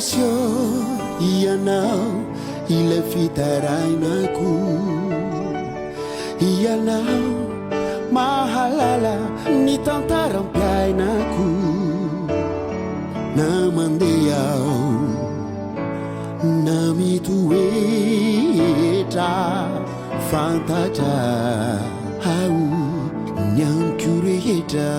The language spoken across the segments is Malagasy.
sosio ianao ile fitarainaku ianao mahalala ni tantarampiainaku na mandeao na mitueta fantatra au nyankureheta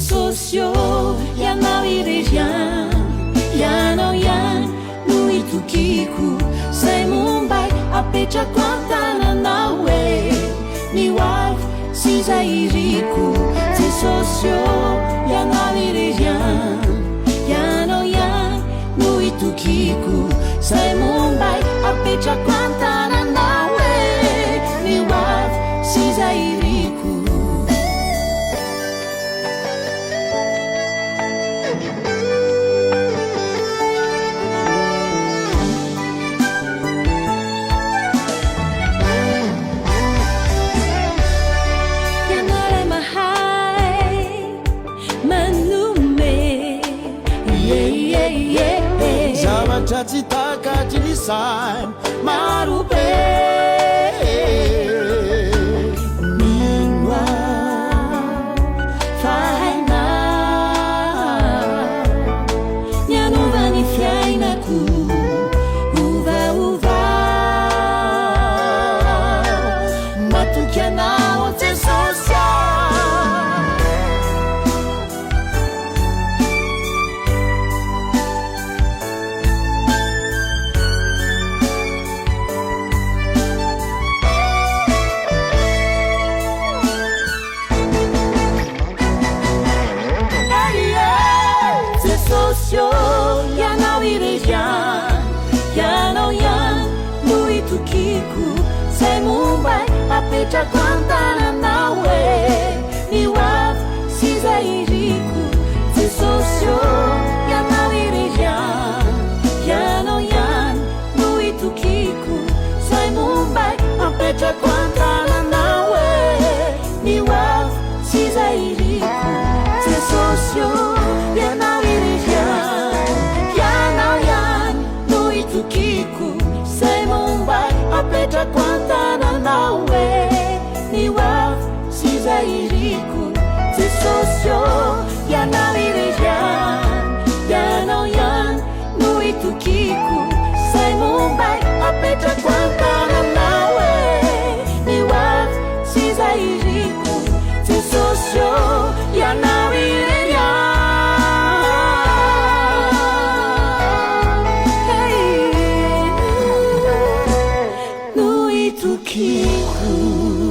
Sosio yanao irejan yanao yan no itukiku sai Mumbai apetrako antananawe ni wife si zairiku si sosio yanao irejan yanao yan no itukiku sai Mumbai apetrako antananawe ni wife si zairiku Zavatra tilisan marube minwa faina nyanovani fiainaku uva matukianao te sosia sosio yanao irejan yanao yan no itukiku sai Mumbai apetrako antananawe ni wife si zairiku si sosio yanao irejan yanao yan no itukiku sai Mumbai apetrako antananawe ni wife si zairiku si sosio yanao sai Mumbai apetrako antananawe ni wife si zairiku si sosio yanao irejan yanao yan no itukiku sai Mumbai apetrako antananawe ni wife si zairiku si sosio yanao irejan no itukiku